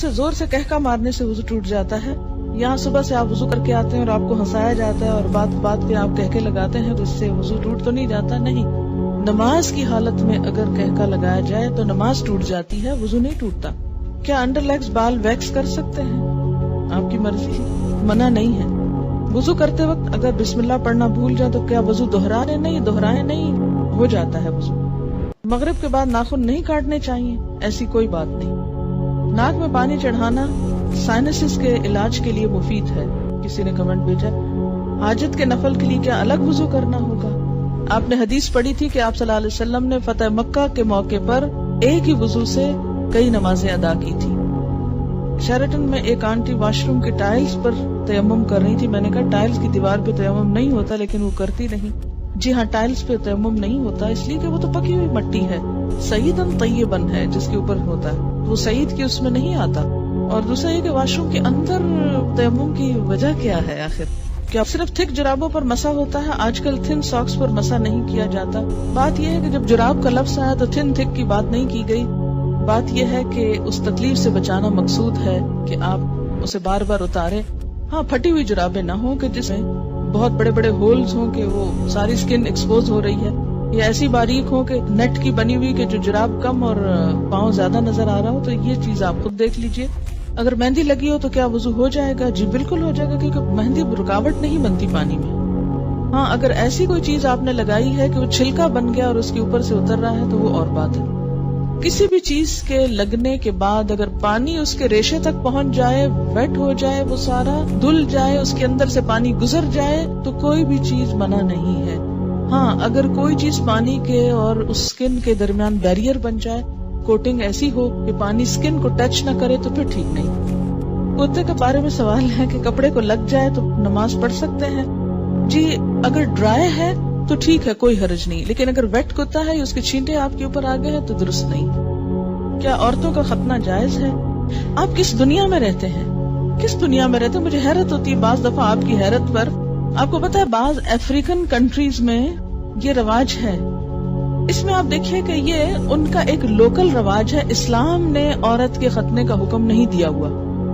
سے زور سے کہکا مارنے سے وضو ٹوٹ جاتا ہے. یہاں صبح سے آپ وضو کر کے آتے ہیں اور آپ کو ہنسایا جاتا ہے اور بات پہ آپ کہکے لگاتے ہیں تو اس سے وضو ٹوٹ تو نہیں جاتا. نہیں، نماز کی حالت میں اگر کہکا لگایا جائے تو نماز ٹوٹ جاتی ہے، وضو نہیں ٹوٹتا. کیا انڈر لیگز بال ویکس کر سکتے ہیں؟ آپ کی مرضی ہے، منع نہیں ہے. وضو کرتے وقت اگر بسم اللہ پڑھنا بھول جائے تو کیا وضو دہرائے نہیں، ہو جاتا ہے وضو. مغرب کے بعد ناخن نہیں کاٹنے چاہیے، ایسی کوئی بات نہیں. ناک میں پانی چڑھانا سائنسز کے علاج کے لیے مفید ہے. کسی نے کمنٹ بھیجا حاجت کے نفل کے لیے کیا الگ وضو کرنا ہوگا؟ آپ نے حدیث پڑھی تھی کہ آپ صلی اللہ علیہ وسلم نے فتح مکہ کے موقع پر ایک ہی وضو سے کئی نمازیں ادا کی تھی. شیرٹن میں ایک آنٹی واش روم کے ٹائلز پر تیمم کر رہی تھی. میں نے کہا ٹائلز کی دیوار پہ تیمم نہیں ہوتا، لیکن وہ کرتی نہیں. جی ہاں، ٹائلز پہ تیمم نہیں ہوتا اس لیے کہ وہ تو پکی ہوئی مٹی ہے، سعیدن طیبن ہے جس کے اوپر ہوتا ہے، وہ سعید کی اس میں نہیں آتا. اور دوسرا یہ کہ واش روم کے اندر تیمم کی وجہ کیا ہے آخر؟ کیا صرف تھک جرابوں پر مسا ہوتا ہے؟ آج کل تھن ساکس پر مسا نہیں کیا جاتا. بات یہ ہے کہ جب جراب کا لفظ آیا تو تھن تھک کی بات نہیں کی گئی. بات یہ ہے کہ اس تکلیف سے بچانا مقصود ہے کہ آپ اسے بار بار اتاریں. ہاں، پھٹی ہوئی جرابیں نہ ہوں کہ جس میں بہت بڑے بڑے ہولز ہوں کہ وہ ساری سکن ایکسپوز ہو رہی ہے، یا ایسی باریک ہو کہ نیٹ کی بنی ہوئی کہ جو جراب کم اور پاؤں زیادہ نظر آ رہا ہو. تو یہ چیز آپ خود دیکھ لیجئے. اگر مہندی لگی ہو تو کیا وضو ہو جائے گا؟ جی بالکل ہو جائے گا، کیونکہ مہندی رکاوٹ نہیں بنتی پانی میں. ہاں، اگر ایسی کوئی چیز آپ نے لگائی ہے کہ وہ چھلکا بن گیا اور اس کے اوپر سے اتر رہا ہے تو وہ اور بات ہے. کسی بھی چیز کے لگنے کے بعد اگر پانی اس کے ریشے تک پہنچ جائے، ویٹ ہو جائے، وہ سارا دھل جائے، اس کے اندر سے پانی گزر جائے تو کوئی بھی چیز منع نہیں ہے. ہاں، اگر کوئی چیز پانی کے اور اس سکن کے درمیان بیریئر بن جائے، کوٹنگ ایسی ہو کہ پانی سکن کو ٹچ نہ کرے تو پھر ٹھیک نہیں. کتے کے بارے میں سوال ہے کہ کپڑے کو لگ جائے تو نماز پڑھ سکتے ہیں؟ جی اگر ڈرائی ہے تو ٹھیک ہے، کوئی حرج نہیں، لیکن اگر ویٹ کتا ہے یا اس کے چھینٹے آپ کے اوپر آ گئے ہیں تو درست نہیں. کیا عورتوں کا ختنہ جائز ہے؟ آپ کس دنیا میں رہتے ہیں؟ کس دنیا میں رہتے ہیں؟ مجھے حیرت ہوتی ہے بعض دفعہ آپ کی حیرت پر. آپ کو پتا ہے بعض افریقن کنٹریز میں یہ رواج ہے. اس میں آپ دیکھیے کہ یہ ان کا ایک لوکل رواج ہے. اسلام نے عورت کے ختنے کا حکم نہیں دیا ہوا.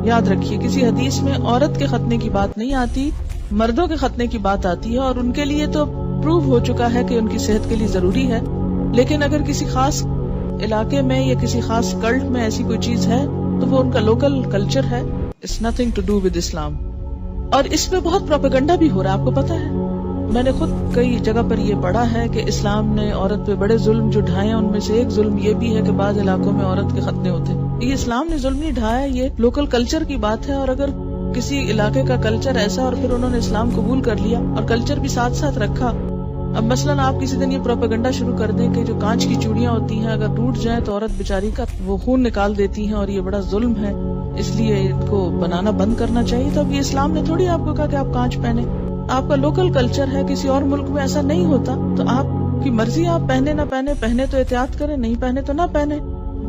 یاد رکھیے کسی حدیث میں عورت کے ختنے کی بات نہیں آتی، مردوں کے ختنے کی بات آتی ہے، اور ان کے لیے تو پروو ہو چکا ہے کہ ان کی صحت کے لیے ضروری ہے. لیکن اگر کسی خاص علاقے میں یا کسی خاص کلٹ میں ایسی کوئی چیز ہے تو وہ ان کا لوکل کلچر ہے. It's nothing to do with اسلام. اور اس میں بہت پروپیگنڈا بھی ہو رہا ہے، آپ کو پتا ہے. میں نے خود کئی جگہ پر یہ پڑھا ہے کہ اسلام نے عورت پہ بڑے ظلم جو ڈھائے ہیں، ان میں سے ایک ظلم یہ بھی ہے کہ بعض علاقوں میں عورت کے ختنے ہوتے ہیں. یہ اسلام نے ظلم نہیں ڈھایا، یہ لوکل کلچر کی بات ہے. اور اگر کسی علاقے کا کلچر ایسا اور پھر انہوں نے اسلام قبول کر لیا اور کلچر بھی ساتھ ساتھ رکھا. اب مثلاً آپ کسی دن یہ پروپیگنڈا شروع کر دیں کہ جو کانچ کی چوڑیاں ہوتی ہیں اگر ٹوٹ جائیں تو عورت بیچاری کا وہ خون نکال دیتی ہیں اور یہ بڑا ظلم ہے، اس لیے ان کو بنانا بند کرنا چاہیے. تو اب یہ اسلام نے تھوڑی آپ کو کہا کہ آپ کانچ پہنے. آپ کا لوکل کلچر ہے، کسی اور ملک میں ایسا نہیں ہوتا، تو آپ کی مرضی، آپ پہنے نہ پہنے، پہنے تو احتیاط کریں، نہیں پہنے تو نہ پہنے.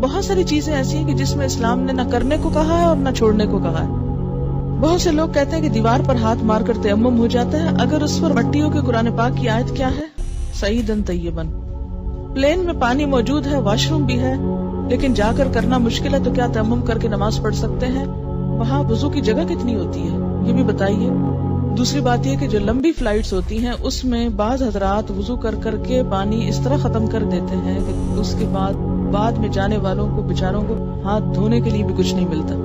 بہت ساری چیزیں ایسی ہیں کہ جس میں اسلام نے نہ کرنے کو کہا ہے اور نہ چھوڑنے کو کہا ہے. بہت سے لوگ کہتے ہیں کہ دیوار پر ہاتھ مار کر تیمم ہو جاتا ہے. اگر اس پر مٹیوں کے قرآن پاک کی آیت کیا ہے؟ سعیدن طیبن. پلین میں پانی موجود ہے، واش روم بھی ہے، لیکن جا کر کرنا مشکل ہے، تو کیا تیمم کر کے نماز پڑھ سکتے ہیں؟ وہاں وضو کی جگہ کتنی ہوتی ہے یہ بھی بتائیے. دوسری بات یہ کہ جو لمبی فلائٹس ہوتی ہیں اس میں بعض حضرات وضو کر کر کے پانی اس طرح ختم کر دیتے ہیں کہ اس کے بعد میں جانے والوں کو بیچاروں کو ہاتھ دھونے کے لیے بھی کچھ نہیں ملتا.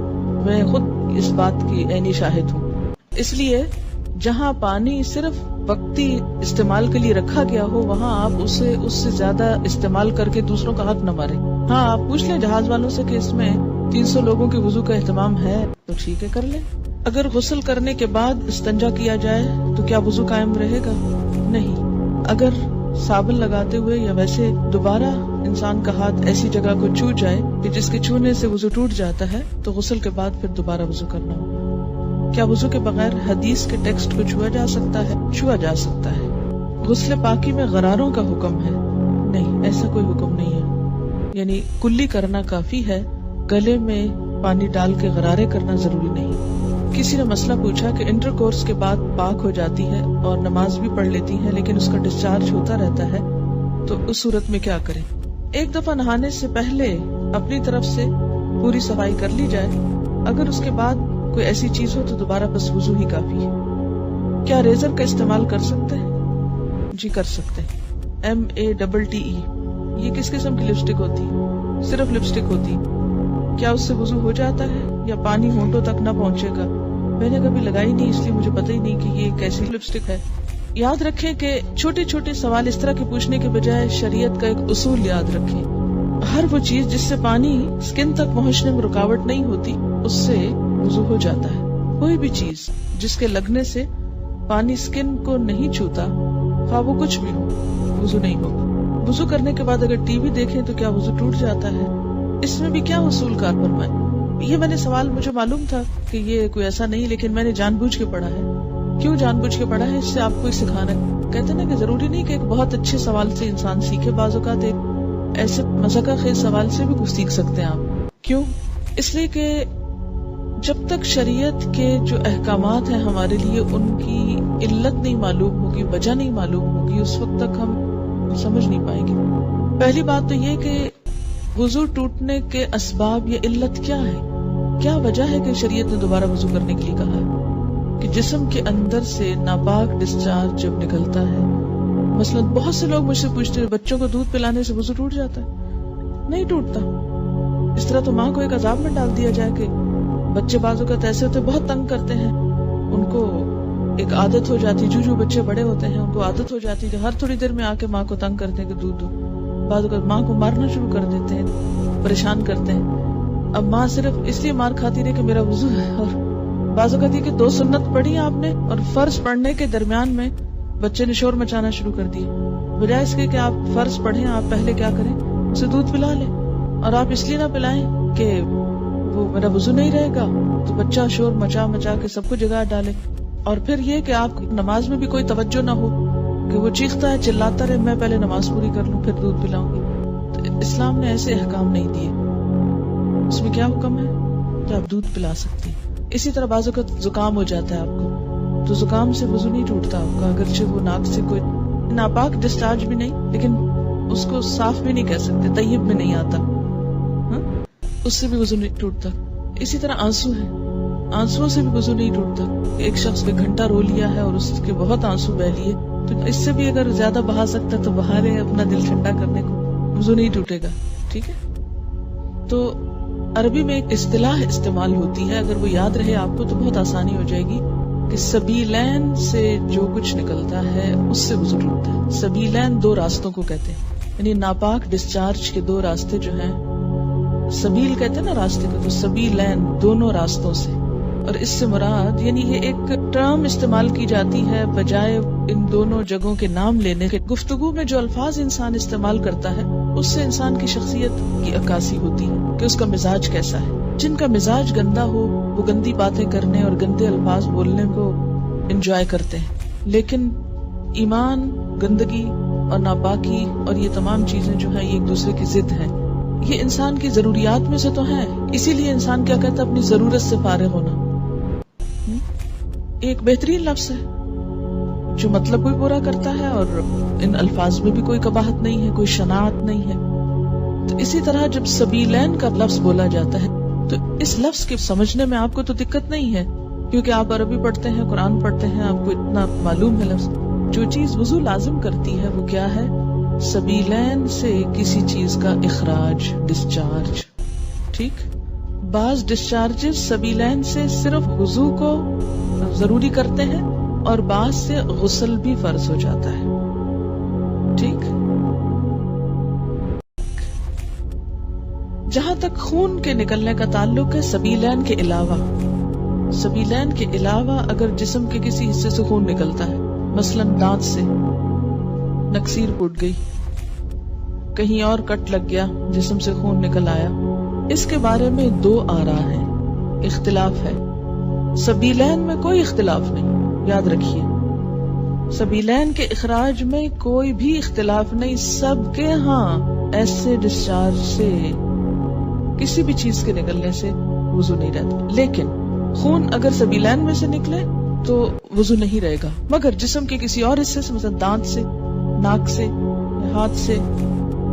میں خود اس بات کی عینی شاہد ہوں. اس لیے جہاں پانی صرف وقتی استعمال کے لیے رکھا گیا ہو وہاں آپ اس سے زیادہ استعمال کر کے دوسروں کا حق نہ ماریں. ہاں، آپ پوچھ لیں جہاز والوں سے کہ اس میں 300 لوگوں کے وضو کا اہتمام ہے تو ٹھیک ہے، کر لیں. اگر غسل کرنے کے بعد استنجا کیا جائے تو کیا وضو قائم رہے گا؟ نہیں. اگر صابن لگاتے ہوئے یا ویسے دوبارہ انسان کا ہاتھ ایسی جگہ کو چھو جائے کہ جس کے چھونے سے وضو ٹوٹ جاتا ہے تو غسل کے بعد پھر دوبارہ وضو کرنا ہوگا. کیا وضو کے بغیر حدیث کے ٹیکسٹ کو چھوا جا سکتا ہے؟ چھوا جا سکتا ہے. غسل پاکی میں غراروں کا حکم ہے؟ نہیں، ایسا کوئی حکم نہیں ہے. یعنی کلی کرنا کافی ہے، گلے میں پانی ڈال کے غرارے کرنا ضروری نہیں. کسی نے مسئلہ پوچھا کہ انٹر کورس کے بعد پاک ہو جاتی ہے اور نماز بھی پڑھ لیتی ہے لیکن اس کا ڈسچارج ہوتا رہتا ہے، تو اس صورت میں کیا کریں؟ ایک دفعہ نہانے سے پہلے اپنی طرف سے پوری صفائی کر لی جائے اگر اس کے بعد کوئی ایسی چیز ہو تو دوبارہ بس وضو ہی کافی ہے. کیا ریزر کا استعمال کر سکتے ہیں؟ جی کر سکتے ہیں. MATTE یہ کس قسم کی لپسٹک ہوتی ہے؟ صرف لپسٹک ہوتی ہے. کیا اس سے وضو ہو جاتا ہے یا پانی ہونٹوں تک نہ پہنچے گا؟ میں نے کبھی لگائی نہیں، اس لیے مجھے پتہ ہی نہیں کہ یہ کیسی لپسٹک ہے. یاد رکھیں کہ چھوٹے چھوٹے سوال اس طرح کے پوچھنے کے بجائے شریعت کا ایک اصول یاد رکھیں. ہر وہ چیز جس سے پانی سکن تک پہنچنے میں رکاوٹ نہیں ہوتی اس سے وضو ہو جاتا ہے. کوئی بھی چیز جس کے لگنے سے پانی سکن کو نہیں چھوتا، خواہ وہ کچھ بھی ہو، وضو نہیں ہوگا. وضو کرنے کے بعد اگر ٹی وی دیکھیں تو کیا وضو ٹوٹ جاتا ہے؟ اس میں بھی کیا اصول کار فرمائیں؟ یہ میں نے سوال، مجھے معلوم تھا کہ یہ کوئی ایسا نہیں، لیکن میں نے جان بوجھ کے پڑھا ہے. کیوں جان بوجھ کے پڑھا ہے؟ اس سے آپ کو سکھانا ہے. کہتے ہیں نا کہ ضروری نہیں کہ ایک بہت اچھے سوال سے انسان سیکھے، بعض اوقات ایک ایسے مذاقہ خیز سوال سے بھی کچھ سیکھ سکتے ہیں آپ. کیوں؟ اس لیے کہ جب تک شریعت کے جو احکامات ہیں ہمارے لیے ان کی علت نہیں معلوم ہوگی، وجہ نہیں معلوم ہوگی، اس وقت تک ہم سمجھ نہیں پائیں گے. پہلی بات تو یہ کہ وضو ٹوٹنے کے اسباب یا علت کیا ہے، کیا وجہ ہے کہ شریعت نے دوبارہ وضو کرنے کے لیے کہا ہے؟ کہ جسم کے اندر سے ناپاک ڈسچارج جب نکلتا ہے. مثلا بہت سے لوگ مجھ سے پوچھتے ہیں بچوں کو دودھ پلانے سے وضو ٹوٹ جاتا ہے؟ نہیں ٹوٹتا. اس طرح تو ماں کو ایک عذاب میں ڈال دیا جائے کہ بچے بعض اوقات ایسے ہوتے بہت تنگ کرتے ہیں، ان کو ایک عادت ہو جاتی، جو بچے بڑے ہوتے ہیں ان کو عادت ہو جاتی ہے ہر تھوڑی دیر میں آ کے ماں کو تنگ کرتے ہیں کہ دودھ دو. بعض اوقات ماں کو مارنا شروع کر دیتے ہیں، پریشان کرتے ہیں. اب ماں صرف اس لیے مار کھاتی رہے کہ میرا وضو ہے. اور بعض اوقات یہ کہ 2 سنت پڑھی آپ نے اور فرض پڑھنے کے درمیان میں بچے نے شور مچانا شروع کر دیا. بجائے اس کے کہ آپ فرض پڑھیں، آپ پہلے کیا کریں، اسے دودھ پلا لیں. اور آپ اس لیے نہ پلائیں کہ وہ میرا وضو نہیں رہے گا تو بچہ شور مچا مچا کے سب کو جگا ڈالے. اور پھر یہ کہ آپ نماز میں بھی کوئی توجہ نہ ہو کہ وہ چیختا ہے چلاتا رہے، میں پہلے نماز پوری کر لوں پھر دودھ پلاؤں گی. تو اسلام نے ایسے احکام نہیں دیے. اس میں کیا حکم ہے کہ آپ دودھ پلا سکتے ہیں. اسی طرح بعض اوقات زکام ہو جاتا ہے آپ کو، تو زکام سے وضو نہیں ٹوٹتا آپ کا، اگرچہ وہ ناک سے کوئی ناپاک ڈسچارج بھی نہیں، لیکن اس کو صاف بھی نہیں کہہ سکتے، طیب میں نہیں آتا، اس سے بھی وضو نہیں ٹوٹتا. اسی طرح آنسو ہے، آنسو سے بھی وضو نہیں ٹوٹتا. ایک شخص 1 گھنٹہ رو لیا ہے اور اس کے بہت آنسو بہ لیے، تو اس سے بھی اگر زیادہ بہا سکتا تو بہا لے اپنا دل ٹھنڈا کرنے کو، وضو نہیں ٹوٹے گا. ٹھیک ہے. تو عربی میں ایک اصطلاح استعمال ہوتی ہے، اگر وہ یاد رہے آپ کو تو بہت آسانی ہو جائے گی، کہ سبیلین سے جو کچھ نکلتا ہے اس سے وضو ٹوٹتا ہے. سبیلین 2 راستوں کو کہتے ہیں، یعنی ناپاک ڈسچارج کے 2 راستے جو ہیں، سبیل کہتے ہیں نا راستے کو، تو سبیلین دونوں راستوں سے. اور اس سے مراد یعنی یہ ایک ٹرم استعمال کی جاتی ہے بجائے ان دونوں جگہوں کے نام لینے کے. گفتگو میں جو الفاظ انسان استعمال کرتا ہے اس سے انسان کی شخصیت کی عکاسی ہوتی ہے کہ اس کا مزاج کیسا ہے. جن کا مزاج گندا ہو وہ گندی باتیں کرنے اور گندے الفاظ بولنے کو انجوائے کرتے ہیں، لیکن ایمان، گندگی اور ناپاکی اور یہ تمام چیزیں جو ہیں یہ ایک دوسرے کی ضد ہیں. یہ انسان کی ضروریات میں سے تو ہیں، اسی لیے انسان کیا کہتا ہے، اپنی ضرورت سے فارغ ہونا. ایک بہترین لفظ ہے جو مطلب بھی پورا کرتا ہے اور ان الفاظ میں بھی کوئی قباحت نہیں ہے، کوئی شناعت نہیں ہے. تو اسی طرح جب سبیلین کا لفظ بولا جاتا ہے تو اس لفظ کے سمجھنے میں آپ کو تو دقت نہیں ہے، کیونکہ آپ عربی پڑھتے ہیں، قرآن پڑھتے ہیں، آپ کو اتنا معلوم ہے لفظ. جو چیز وضو لازم کرتی ہے وہ کیا ہے؟ سبیلین سے کسی چیز کا اخراج، ڈسچارج. ٹھیک. بعض ڈسچارجز سبیلین سے صرف وضو کو ضروری کرتے ہیں اور بعض سے غسل بھی فرض ہو جاتا ہے. ٹھیک. جہاں تک خون کے نکلنے کا تعلق ہے، سبیلین کے علاوہ اگر جسم کے کسی حصے سے خون نکلتا ہے، مثلا دانت سے نکسیر پھوٹ گئی، کہیں اور کٹ لگ گیا، جسم سے خون نکل آیا، اس کے بارے میں 2 آراء ہیں، اختلاف ہے. سبیلین میں کوئی اختلاف نہیں، یاد رکھیے سبیلین کے اخراج میں کوئی بھی اختلاف نہیں. سب کے ہاں ایسے ڈسچارج سے، کسی بھی چیز کے نکلنے سے وضو نہیں رہتا. لیکن خون اگر سبیلین میں سے نکلے تو وضو نہیں رہے گا، مگر جسم کے کسی اور حصے سے، مثلا دانت سے، ناک سے، ہاتھ سے،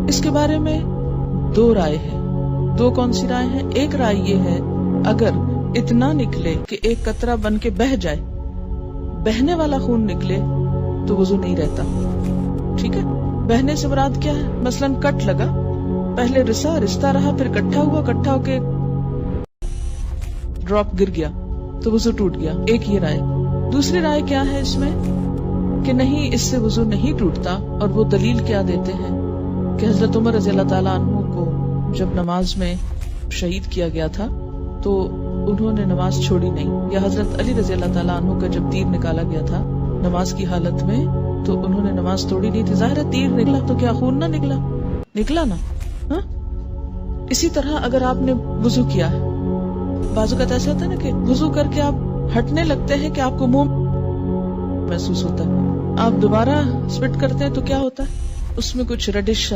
اس کے بارے میں 2 رائے ہیں. 2 کون سی رائے ہیں؟ ایک رائے یہ ہے اگر اتنا نکلے کہ ایک قطرہ بن کے بہہ جائے، بہنے والا خون نکلے تو وضو نہیں رہتا. ٹھیک ہے، بہنے سے مراد کیا ہے؟ مثلاً کٹ لگا، پہلے رستہ رہا، پھر کٹھا ہوا، کٹھا ہو کے ڈراپ گر گیا تو وضو ٹوٹ گیا. ایک یہ رائے. دوسری رائے کیا ہے اس میں کہ نہیں، اس سے وضو نہیں ٹوٹتا، اور وہ دلیل کیا دیتے ہیں کہ حضرت عمر رضی اللہ تعالیٰ عنہ کو جب نماز میں شہید کیا گیا تھا تو انہوں نے نماز چھوڑی نہیں، یا حضرت علی رضی اللہ تعالیٰ عنہ کا جب تیر نکالا گیا تھا نماز کی حالت میں تو انہوں نے نماز توڑی نہیں تھی. ظاہر ہے تیر نکلا تو کیا خون نہ نکلا نا. ہاں، اسی طرح اگر آپ نے وضو کیا ہے، بعض اوقات ایسا ہوتا ہے نا کہ وضو کر کے آپ ہٹنے لگتے ہیں کہ آپ کو منہ محسوس ہوتا ہے، آپ دوبارہ اسپٹ کرتے ہیں تو کیا ہوتا ہے، اس میں کچھ ریڈش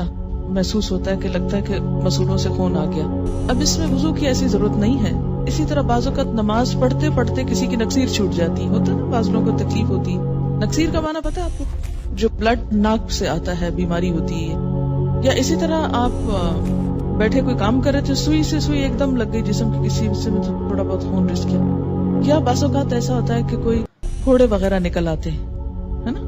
محسوس ہوتا ہے کہ لگتا ہے کہ مسوڑوں سے خون آ گیا. اب اس میں وضو کی ایسی ضرورت نہیں ہے. اسی طرح بعض اوقات نماز پڑھتے پڑھتے کسی کی نکسیر چھوٹ جاتی ہوتا ہے نا، بعض لوگوں کو تکلیف ہوتی ہے. نکسیر کا معنی پتہ ہے آپ کو؟ جو بلڈ ناک سے آتا ہے، بیماری ہوتی ہے. یا اسی طرح آپ بیٹھے کوئی کام کر رہے تھے، سوئی سے سوئی ایک دم لگ گئی جسم کے کسی حصے میں، تو تھوڑا بہت خون رس گیا. یا بعض اوقات ایسا ہوتا ہے کہ کوئی پھوڑے وغیرہ نکل آتے ہیں، ہے نا.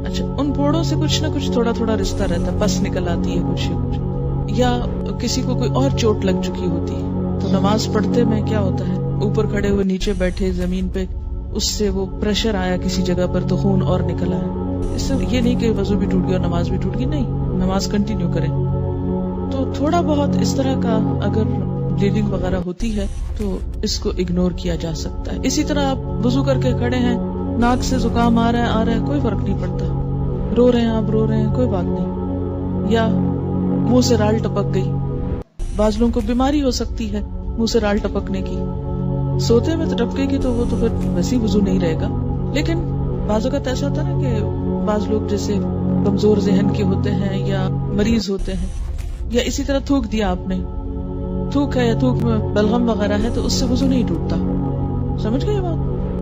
اچھا، ان پھوڑوں سے کچھ نہ کچھ تھوڑا تھوڑا رشتہ رہتا ہے، پس نکل آتی ہے کچھ، یا کسی کو کوئی اور چوٹ لگ چکی ہوتی ہے تو نماز پڑھتے میں کیا ہوتا ہے، اوپر کھڑے ہوئے نیچے بیٹھے زمین پہ، اس سے وہ پریشر آیا کسی جگہ پر تو خون اور نکل آیا. اس سے یہ نہیں کہ وضو بھی ٹوٹ گیا اور نماز بھی ٹوٹ گئی، نہیں، نماز کنٹینیو کریں. تو تھوڑا بہت اس طرح کا اگر بلیڈنگ وغیرہ ہوتی ہے تو اس کو اگنور کیا جا سکتا ہے. اسی طرح آپ وضو کر کے کھڑے ہیں، ناک سے زکام آ رہا ہے کوئی فرق نہیں پڑتا، رو رہے ہیں آپ، رو رہے ہیں کوئی بات نہیں. یا منہ سے رال ٹپک گئی، بعض لوگوں کو بیماری ہو سکتی ہے منہ سے رال ٹپکنے کی، سوتے میں تو ٹپکے گی تو وہ تو پھر ویسے وضو نہیں رہے گا. لیکن بعض اوقات ایسا ہوتا ہے نا کہ بعض لوگ جیسے کمزور ذہن کے ہوتے ہیں یا مریض ہوتے ہیں، یا اسی طرح تھوک دیا آپ نے، تھوک ہے یا تھوک میں بلغم وغیرہ ہے تو اس سے وضو نہیں ٹوٹتا. سمجھ گئے بات؟